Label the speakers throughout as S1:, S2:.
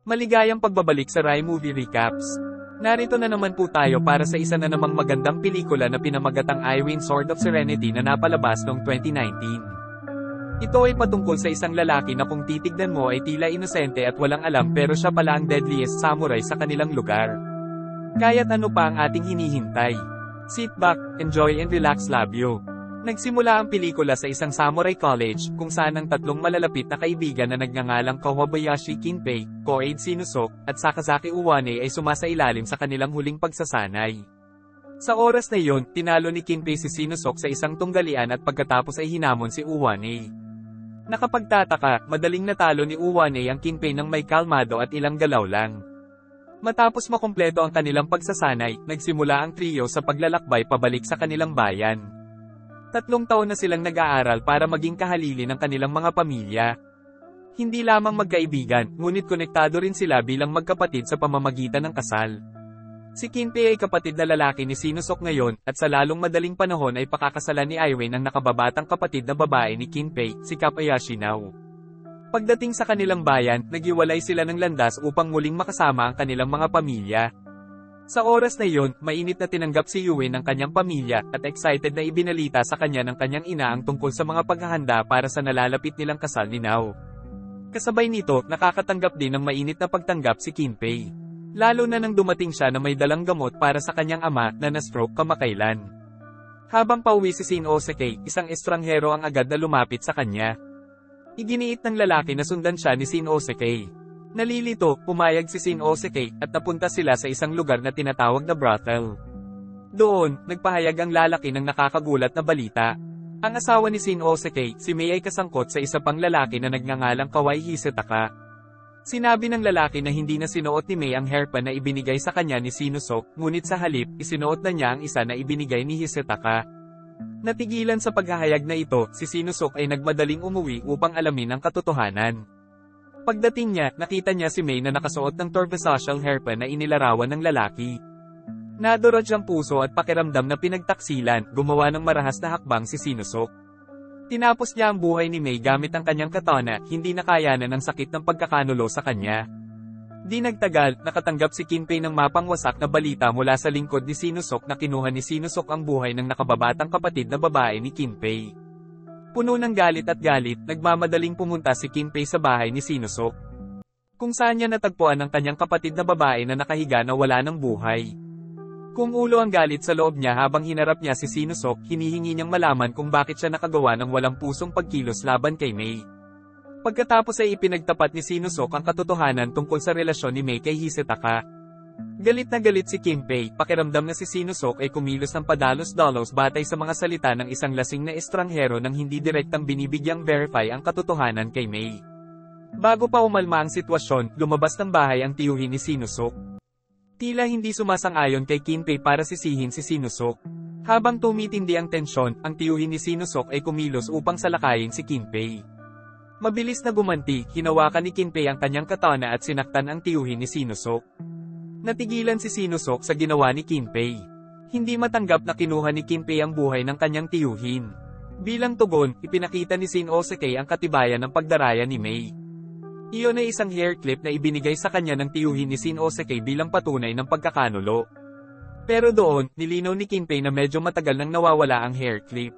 S1: Maligayang pagbabalik sa Rai Movie Recaps. Narito na naman po tayo para sa isa na namang magandang pelikula na pinamagatang I Win Sword of Serenity na napalabas noong 2019. Ito ay patungkol sa isang lalaki na kung titignan mo ay tila inosente at walang alam pero siya pala ang deadliest samurai sa kanilang lugar. Kaya't ano pa ang ating hinihintay? Sit back, enjoy and relax labyo. Nagsimula ang pelikula sa isang samurai college, kung saan ang tatlong malalapit na kaibigan na nagngangalang Kobayashi Kinpei, Koide Sinusok, at Sakazaki Uwane ay sumasailalim sa kanilang huling pagsasanay. Sa oras na iyon, tinalo ni Kinpei si Sinusok sa isang tunggalian at pagkatapos ay hinamon si Uwane. Nakapagtataka, madaling natalo ni Uwane ang Kinpei ng may kalmado at ilang galaw lang. Matapos makumpleto ang kanilang pagsasanay, nagsimula ang trio sa paglalakbay pabalik sa kanilang bayan. 3 taon na silang nag-aaral para maging kahalili ng kanilang mga pamilya. Hindi lamang magkaibigan, ngunit konektado rin sila bilang magkapatid sa pamamagitan ng kasal. Si Kinpei ay kapatid na lalaki ni Sinusok ngayon, at sa lalong madaling panahon ay pakakasalan ni Iwin ang nakababatang kapatid na babae ni Kinpei, si Kobayashi Nao. Pagdating sa kanilang bayan, naghiwalay sila ng landas upang muling makasama ang kanilang mga pamilya. Sa oras na iyon, mainit na tinanggap si Yuin ng kanyang pamilya, at excited na ibinalita sa kanya ng kanyang ina ang tungkol sa mga paghahanda para sa nalalapit nilang kasal ni Nao. Kasabay nito, nakakatanggap din ng mainit na pagtanggap si Kinpei. Lalo na nang dumating siya na may dalang gamot para sa kanyang ama na na-stroke kamakailan. Habang pauwi si Shin-Osuke, isang estranghero ang agad na lumapit sa kanya. Iginiit ng lalaki na sundan siya ni Shin-Osuke. Nalilito, pumayag si Shin-Osuke, at napunta sila sa isang lugar na tinatawag na brothel. Doon, nagpahayag ang lalaki ng nakakagulat na balita. Ang asawa ni Shin-Osuke, si Mei ay kasangkot sa isa pang lalaki na nagngangalang Kawai Hisataka. Sinabi ng lalaki na hindi na sinuot ni Mei ang hairpan na ibinigay sa kanya ni Sinusok, ngunit sa halip, isinuot na niya ang isa na ibinigay ni Hisataka. Natigilan sa paghahayag na ito, si Sinusok ay nagmadaling umuwi upang alamin ang katotohanan. Pagdating niya, nakita niya si Mei na nakasuot ng torvesocial hairpan na inilarawan ng lalaki. Nadurog ang puso at pakiramdam na pinagtaksilan, gumawa ng marahas na hakbang si Sinusok. Tinapos niya ang buhay ni Mei gamit ang kanyang katana, hindi nakayanan ng sakit ng pagkakanulo sa kanya. Di nagtagal, nakatanggap si Kinpei ng mapangwasak na balita mula sa lingkod ni Sinusok na kinuha ni Sinusok ang buhay ng nakababatang kapatid na babae ni Kinpei. Puno ng galit at galit, nagmamadaling pumunta si Kinpei sa bahay ni Sinusok, kung saan niya natagpuan ang kanyang kapatid na babae na nakahiga na wala ng buhay. Kung ulo ang galit sa loob niya habang hinarap niya si Sinusok, hinihingi niyang malaman kung bakit siya nakagawa ng walang pusong pagkilos laban kay Mei. Pagkatapos ay ipinagtapat ni Sinusok ang katotohanan tungkol sa relasyon ni Mei kay Hisataka. Galit na galit si Kinpei, pakiramdam na si Sinusok ay kumilos ng padalos-dalos batay sa mga salita ng isang lasing na estranghero nang hindi direktang binibigyang verify ang katotohanan kay Mei. Bago pa umalma ang sitwasyon, lumabas ng bahay ang tiyuhin ni Sinusok. Tila hindi sumasang-ayon kay Kinpei para sisihin si Sinusok. Habang tumitindi ang tensyon, ang tiyuhin ni Sinusok ay kumilos upang salakayin si Kinpei. Mabilis na gumanti, hinawakan ni Kinpei ang kanyang katana at sinaktan ang tiyuhin ni Sinusok. Natigilan si Sinusok sa ginawa ni Kinpei. Hindi matanggap na kinuha ni Kinpei ang buhay ng kanyang tiyuhin. Bilang tugon, ipinakita ni Shin-Osuke ang katibayan ng pagdaraya ni Mei. Iyon ay isang hair clip na ibinigay sa kanya ng tiyuhin ni Shin-Osuke bilang patunay ng pagkakanulo. Pero doon, nilinaw ni Kinpei na medyo matagal nang nawawala ang hair clip.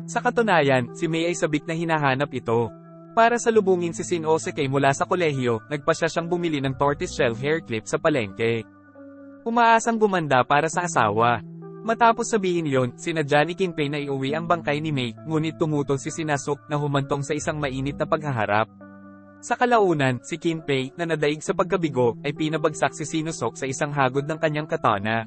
S1: Sa katunayan, si Mei ay sabik na hinahanap ito. Para salubungin si Shin-Osuke mula sa kolehiyo, nagpasya siyang bumili ng tortoiseshell hair clip sa palengke. Umaasang gumanda para sa asawa. Matapos sabihin yon, sinadya ni Kinpei na iuwi ang bangkay ni Mei, ngunit tumutol si Sinusok na humantong sa isang mainit na paghaharap. Sa kalaunan, si Kinpei, na nadaig sa pagkabigo, ay pinabagsak si Sinusok sa isang hagod ng kanyang katana.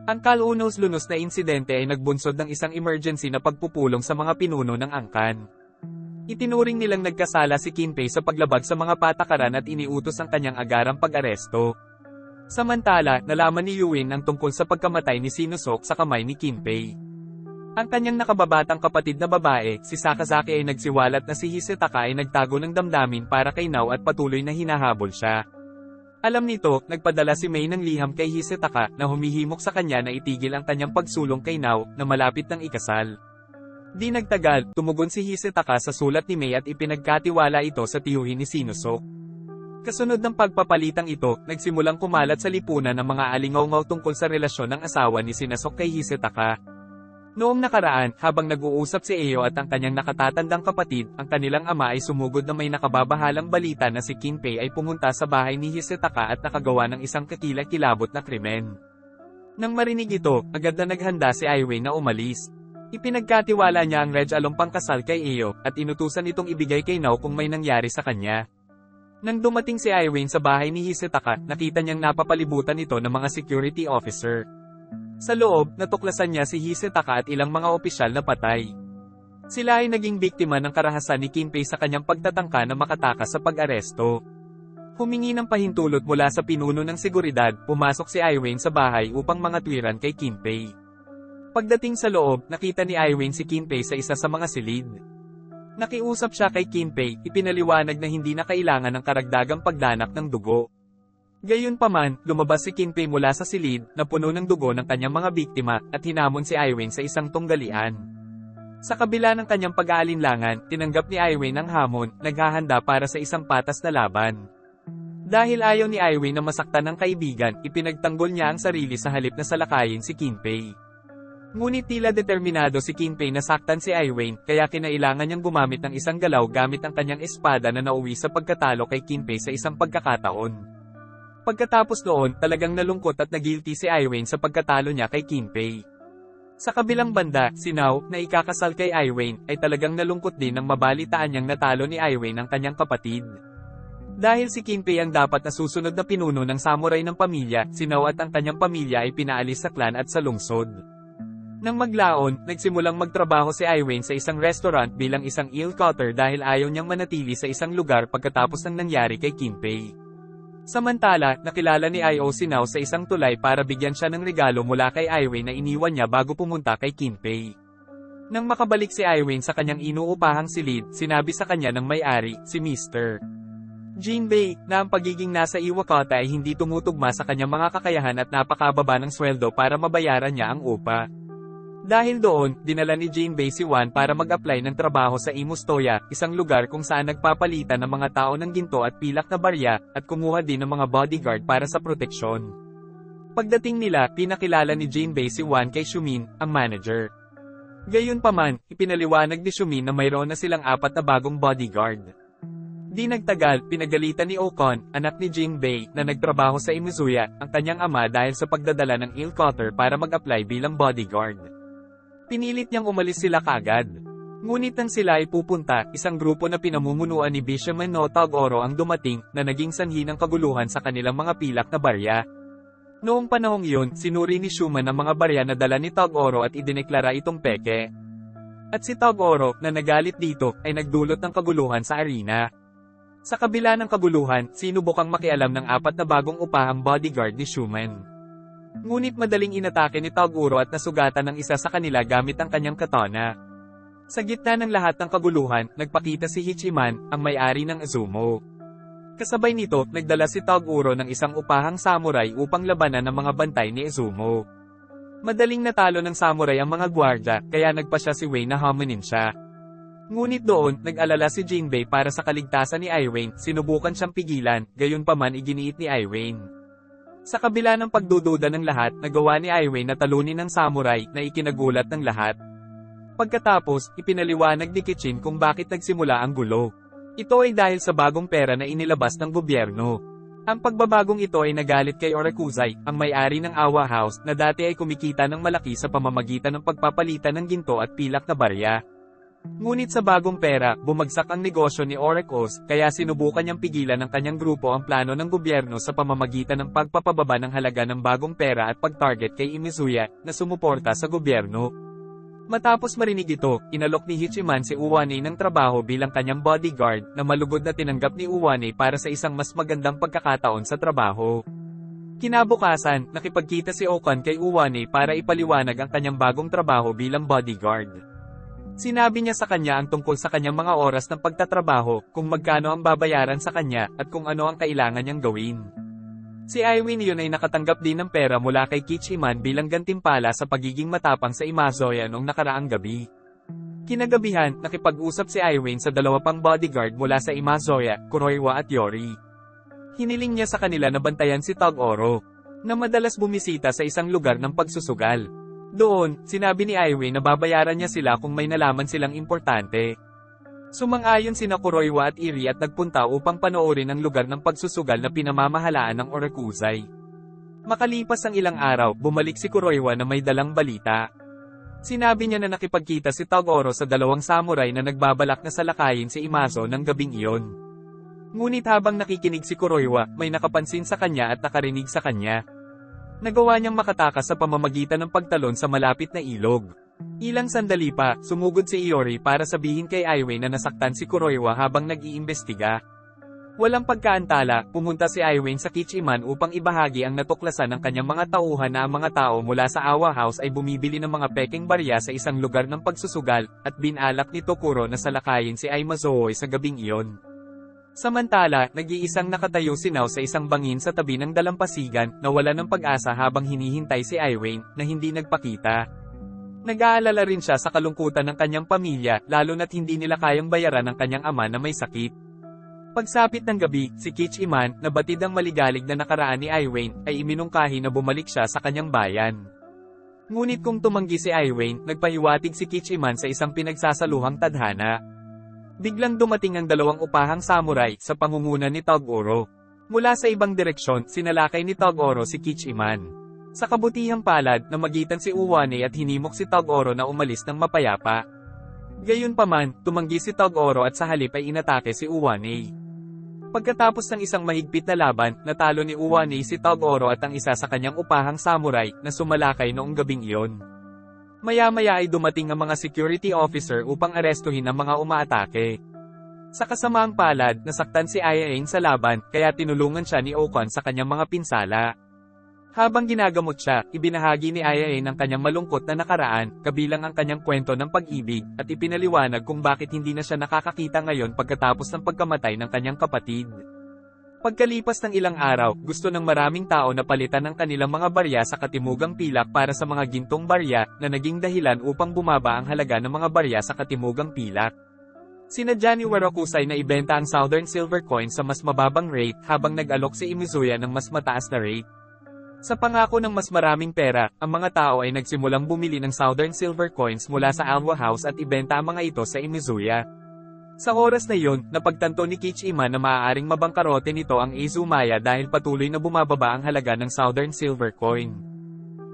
S1: Ang kalunos-lunos na insidente ay nagbunsod ng isang emergency na pagpupulong sa mga pinuno ng angkan. Itinuring nilang nagkasala si Kinpei sa paglabag sa mga patakaran at iniutos ang kanyang agarang pag-aresto. Samantala, nalaman ni Yuin ang tungkol sa pagkamatay ni Sinusok sa kamay ni Kinpei. Ang kanyang nakababatang kapatid na babae, si Sakazaki ay nagsiwalat na si Hisataka ay nagtago ng damdamin para kay Nao at patuloy na hinahabol siya. Alam nito, nagpadala si Mei ng liham kay Hisataka na humihimok sa kanya na itigil ang kanyang pagsulong kay Nao na malapit ng ikasal. Di nagtagal, tumugon si Hisataka sa sulat ni Mei at ipinagkatiwala ito sa tiyuhin ni Sinusok. Kasunod ng pagpapalitang ito, nagsimulang kumalat sa lipunan ng mga alingaw-ngaw tungkol sa relasyon ng asawa ni Shinazok kay Hisataka. Noong nakaraan, habang nag-uusap si Eyo at ang kanyang nakatatandang kapatid, ang kanilang ama ay sumugod na may nakababahalang balita na si Kinpei ay pumunta sa bahay ni Hisataka at nakagawa ng isang kakilakilabot na krimen. Nang marinig ito, agad na naghanda si Aiwei na umalis. Ipinagkatiwala niya ang Regalong pangkasal kay Eyo, at inutusan itong ibigay kay Nao kung may nangyari sa kanya. Nang dumating si Aiwei sa bahay ni Hisataka, nakita niyang napapalibutan ito ng mga security officer. Sa loob, natuklasan niya si Hisataka at ilang mga opisyal na patay. Sila ay naging biktima ng karahasan ni Kinpei sa kanyang pagtatangka na makatakas sa pag-aresto. Humingi ng pahintulot mula sa pinuno ng seguridad, pumasok si Aiwei sa bahay upang mangatwiran kay Kinpei. Pagdating sa loob, nakita ni Aiwei si Kinpei sa isa sa mga silid. Nakiusap siya kay Kinpei, ipinaliwanag na hindi na kailangan ng karagdagang pagdanak ng dugo. Gayunpaman, lumabas si Kinpei mula sa silid, na puno ng dugo ng kanyang mga biktima, at hinamon si Aiwei sa isang tunggalian. Sa kabila ng kanyang pag-aalinlangan, tinanggap ni Aiwei ng hamon, naghahanda para sa isang patas na laban. Dahil ayaw ni Aiwei na masaktan ng kaibigan, ipinagtanggol niya ang sarili sa halip na salakayin si Kinpei. Ngunit tila determinado si Kinpei na saktan si Aiwei, kaya kinailangan niyang gumamit ng isang galaw gamit ang kanyang espada na nauwi sa pagkatalo kay Kinpei sa isang pagkakataon. Pagkatapos noon, talagang nalungkot at nagilty si Aiwei sa pagkatalo niya kay Kinpei. Sa kabilang banda, si Nao, na ikakasal kay Aiwei, ay talagang nalungkot din nang mabalitaan niyang natalo ni Aiwei ng kanyang kapatid. Dahil si Kinpei ang dapat na susunod na pinuno ng samurai ng pamilya, si Nao at ang kanyang pamilya ay pinaalis sa clan at sa lungsod. Nang maglaon, nagsimulang magtrabaho si Aiwei sa isang restaurant bilang isang eel cutter dahil ayaw niyang manatili sa isang lugar pagkatapos ng nangyari kay Kinpei. Samantala, nakilala ni Io si Nao sa isang tulay para bigyan siya ng regalo mula kay Aiwei na iniwan niya bago pumunta kay Kinpei. Nang makabalik si Aiwei sa kanyang inuupahang silid, sinabi sa kanya ng may-ari, si Mr. Jinbei, na ang pagiging nasa Iwakata ay hindi tumutugma sa kanyang mga kakayahan at napakababa ng sweldo para mabayaran niya ang upa. Dahil doon, dinala ni Jinbei si Wan para mag-apply ng trabaho sa Imustoya, isang lugar kung saan nagpapalitan ng mga tao ng ginto at pilak na barya, at kumuha din ng mga bodyguard para sa proteksyon. Pagdating nila, pinakilala ni Jinbei si Wan kay Shumin, ang manager. Gayunpaman, ipinaliwanag ni Shumin na mayroon na silang 4 na bagong bodyguard. Di nagtagal, pinagalitan ni Okon, anak ni Jinbei, na nagtrabaho sa Imuzuya, ang kanyang ama dahil sa pagdadala ng eel cutter para mag-apply bilang bodyguard. Pinilit niyang umalis sila kaagad. Ngunit nang sila ay pupunta, isang grupo na pinamumunuan ni Bishaman no Tagoro ang dumating, na naging sanhi ng kaguluhan sa kanilang mga pilak na barya. Noong panahong iyon, sinuri ni Shuman ang mga barya na dala ni Tagoro at idineklara itong peke. At si Tagoro, na nagalit dito, ay nagdulot ng kaguluhan sa arena. Sa kabila ng kaguluhan, sinubukang makialam ng 4 na bagong upahang bodyguard ni Shuman. Ngunit madaling inatake ni Taguro at nasugatan ng isa sa kanila gamit ang kanyang katana. Sa gitna ng lahat ng kaguluhan, nagpakita si Hichiman, ang may-ari ng Azumo. Kasabay nito, nagdala si Taguro ng isang upahang samurai upang labanan ang mga bantay ni Azumo. Madaling natalo ng samurai ang mga gwardya, kaya nagpa siya si Wei na hamunin siya. Ngunit doon, nag-alala si Jinbei para sa kaligtasan ni Aiwei, sinubukan siyang pigilan, gayunpaman iginiit ni Aiwei. Sa kabila ng pagdududa ng lahat, nagawa ni Aiwei na talunin ng samurai, na ikinagulat ng lahat. Pagkatapos, ipinaliwanag ni Kichin kung bakit nagsimula ang gulo. Ito ay dahil sa bagong pera na inilabas ng gobyerno. Ang pagbabagong ito ay nagalit kay Orakuzai, ang may-ari ng Awa House, na dati ay kumikita ng malaki sa pamamagitan ng pagpapalitan ng ginto at pilak na barya. Ngunit sa bagong pera, bumagsak ang negosyo ni Orakos, kaya sinubukan niyang pigilan ng kanyang grupo ang plano ng gobyerno sa pamamagitan ng pagpapababa ng halaga ng bagong pera at pag-target kay Imizuya, na sumuporta sa gobyerno. Matapos marinig ito, inalok ni Hichiman si Uwane ng trabaho bilang kanyang bodyguard, na malugod na tinanggap ni Uwane para sa isang mas magandang pagkakataon sa trabaho. Kinabukasan, nakipagkita si Okon kay Uwane para ipaliwanag ang kanyang bagong trabaho bilang bodyguard. Sinabi niya sa kanya ang tungkol sa kanyang mga oras ng pagtatrabaho, kung magkano ang babayaran sa kanya, at kung ano ang kailangan niyang gawin. Si Aiwei yun ay nakatanggap din ng pera mula kay Kichiman bilang gantimpala sa pagiging matapang sa Imazoya noong nakaraang gabi. Kinagabihan, nakipag-usap si Aiwei sa 2 pang bodyguard mula sa Imazoya, Kuroiwa at Yori. Hiniling niya sa kanila na bantayan si Tog-Oro, na madalas bumisita sa isang lugar ng pagsusugal. Doon, sinabi ni Aiwei na babayaran niya sila kung may nalaman silang importante. Sumang-ayon sina Kuroiwa at Eri at nagpunta upang panoorin ang lugar ng pagsusugal na pinamamahalaan ng Orakuzai. Makalipas ang ilang araw, bumalik si Kuroiwa na may dalang balita. Sinabi niya na nakipagkita si Tog-Oro sa dalawang samurai na nagbabalak na salakayin si Imazo ng gabing iyon. Ngunit habang nakikinig si Kuroiwa, may nakapansin sa kanya at nakarinig sa kanya. Nagawa niyang makatakas sa pamamagitan ng pagtalon sa malapit na ilog. Ilang sandali pa, sumugod si Iori para sabihin kay Aiwei na nasaktan si Kuroiwa habang nag-iimbestiga. Walang pagkaantala, pumunta si Aiwei sa Kichiman upang ibahagi ang natuklasan ng kanyang mga tauhan na ang mga tao mula sa Awa House ay bumibili ng mga peking barya sa isang lugar ng pagsusugal, at binalak ni Tokuro na salakayin si Aimazoe sa gabing iyon. Samantala, nag-iisang nakatayo si Nao sa isang bangin sa tabi ng dalampasigan, na wala ng pag-asa habang hinihintay si Aiwei, na hindi nagpakita. Nag-aalala rin siya sa kalungkutan ng kanyang pamilya, lalo na't hindi nila kayang bayaran ang kanyang ama na may sakit. Pagsapit ng gabi, si Kichiman, na batid ang maligalig na nakaraan ni Aiwei, ay iminungkahi na bumalik siya sa kanyang bayan. Ngunit kung tumanggi si Aiwei, nagpahiwatig si Kichiman sa isang pinagsasaluhang tadhana. Biglang dumating ang dalawang upahang samurai sa pangunguna ni Tog-Oro. Mula sa ibang direksyon, sinalakay ni Tog-Oro si Kichiman. Sa kabutihang palad, namagitan si Uwane at hinimok si Tog-Oro na umalis ng mapayapa. Gayunpaman, tumanggi si Tog-Oro at sa halip ay inatake si Uwane. Pagkatapos ng isang mahigpit na laban, natalo ni Uwane si Tog-Oro at ang isa sa kanyang upahang samurai na sumalakay noong gabing iyon. Maya-maya ay dumating ang mga security officer upang arestuhin ang mga umaatake. Sa kasamaang palad, nasaktan si Ayain sa laban, kaya tinulungan siya ni Okon sa kanyang mga pinsala. Habang ginagamot siya, ibinahagi ni Ayain ang kanyang malungkot na nakaraan, kabilang ang kanyang kwento ng pag-ibig, at ipinaliwanag kung bakit hindi na siya nakakakita ngayon pagkatapos ng pagkamatay ng kanyang kapatid. Pagkalipas ng ilang araw, gusto ng maraming tao na palitan ang kanilang mga barya sa katimugang pilak para sa mga gintong barya, na naging dahilan upang bumaba ang halaga ng mga barya sa katimugang pilak. Sinadya ni Warakusai na ibenta ang Southern Silver Coin sa mas mababang rate habang nag-alok si Imizuya ng mas mataas na rate. Sa pangako ng mas maraming pera, ang mga tao ay nagsimulang bumili ng Southern Silver Coins mula sa Alwa House at ibenta ang mga ito sa Imizuya. Sa oras na iyon, napagtanto ni Kichiman na maaaring mabangkarote nito ang Izumaya dahil patuloy na bumababa ang halaga ng Southern Silver Coin.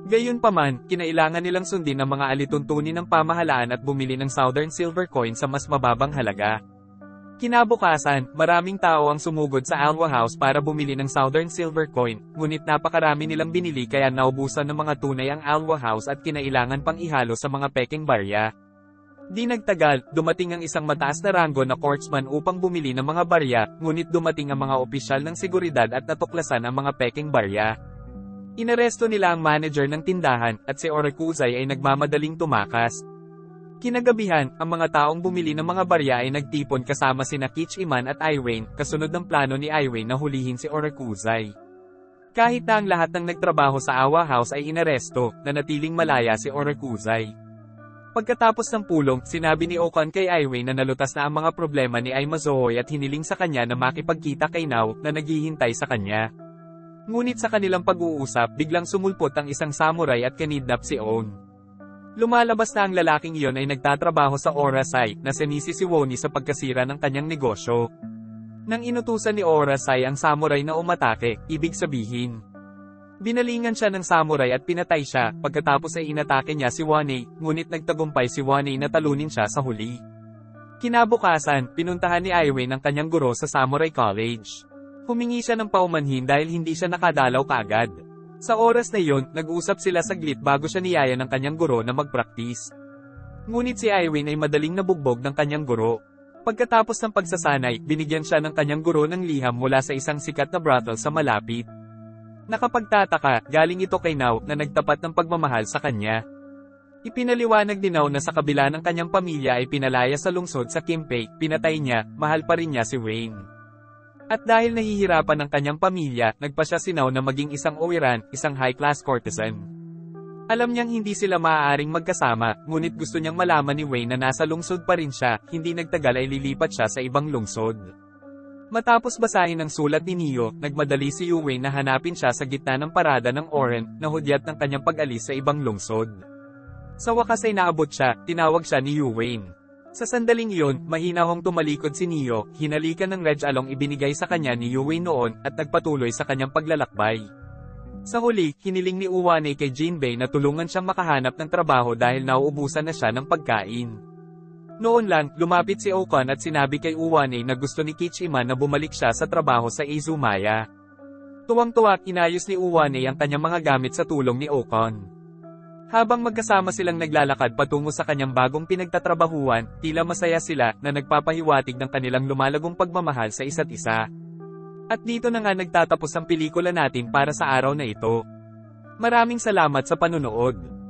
S1: Gayunpaman, kinailangan nilang sundin ang mga alituntunin ng pamahalaan at bumili ng Southern Silver Coin sa mas mababang halaga. Kinabukasan, maraming tao ang sumugod sa Alwa House para bumili ng Southern Silver Coin, ngunit napakarami nilang binili kaya naubusan ng mga tunay ang Alwa House at kinailangan pang ihalo sa mga peking barya. Di nagtagal, dumating ang isang mataas na ranggo na courtsman upang bumili ng mga barya, ngunit dumating ang mga opisyal ng seguridad at natuklasan ang mga peking barya. Inaresto nila ang manager ng tindahan, at si Orakuzai ay nagmamadaling tumakas. Kinagabihan, ang mga taong bumili ng mga barya ay nagtipon kasama sina Kichiman at Aiwei, kasunod ng plano ni Aiwei na hulihin si Orakuzai. Kahit na ang lahat ng nagtrabaho sa Awa House ay inaresto, nanatiling malaya si Orakuzai. Pagkatapos ng pulong, sinabi ni Okon kay Aiwei na nalutas na ang mga problema ni Aimazoe at hiniling sa kanya na makipagkita kay Nao, na naghihintay sa kanya. Ngunit sa kanilang pag-uusap, biglang sumulpot ang isang samurai at kinidnap si On. Lumalabas na ang lalaking iyon ay nagtatrabaho sa Orasai, na sinisi si Woni sa pagkasira ng kanyang negosyo. Nang inutusan ni Orasai ang samurai na umatake, ibig sabihin, binalingan siya ng samurai at pinatay siya, pagkatapos ay inatake niya si Wani, ngunit nagtagumpay si Wani na talunin siya sa huli. Kinabukasan, pinuntahan ni Aiwei ng kanyang guro sa Samurai College. Humingi siya ng paumanhin dahil hindi siya nakadalaw kaagad. Sa oras na iyon, nag-usap sila saglit bago siya niyaya ng kanyang guro na mag-practice. Ngunit si Aiwei ay madaling nabugbog ng kanyang guro. Pagkatapos ng pagsasanay, binigyan siya ng kanyang guro ng liham mula sa isang sikat na brothel sa malapit. Nakapagtataka, galing ito kay Nao na nagtapat ng pagmamahal sa kanya. Ipinaliwanag ni Nao na sa kabila ng kanyang pamilya ay pinalaya sa lungsod sa Kimpei, pinatay niya, mahal pa rin niya si Wayne. At dahil nahihirapan ng kanyang pamilya, nagpa siya si Nao na maging isang owiran, isang high-class courtesan. Alam niyang hindi sila maaaring magkasama, ngunit gusto niyang malaman ni Wayne na nasa lungsod pa rin siya, hindi nagtagal ay lilipat siya sa ibang lungsod. Matapos basahin ang sulat ni Neo, nagmadali si Yuwei na hanapin siya sa gitna ng parada ng Oren, na hudyat ng kanyang pag-alis sa ibang lungsod. Sa wakas ay naabot siya, tinawag siya ni Yuwei. Sa sandaling iyon, mahinahong tumalikod si Neo, hinalikan ng Red Along ibinigay sa kanya ni Yuwei noon, at nagpatuloy sa kanyang paglalakbay. Sa huli, hiniling ni Uwane kay Jinbei na tulungan siyang makahanap ng trabaho dahil nauubusan na siya ng pagkain. Noon lang, lumapit si Ocon at sinabi kay Uwane na gusto ni Kichima na bumalik siya sa trabaho sa Izumaya. Tuwang-tuwa, inayos ni Uwane ang kanyang mga gamit sa tulong ni Ocon. Habang magkasama silang naglalakad patungo sa kanyang bagong pinagtatrabahuan, tila masaya sila na nagpapahiwatig ng kanilang lumalagong pagmamahal sa isa't isa. At dito na nga nagtatapos ang pelikula natin para sa araw na ito. Maraming salamat sa panunood.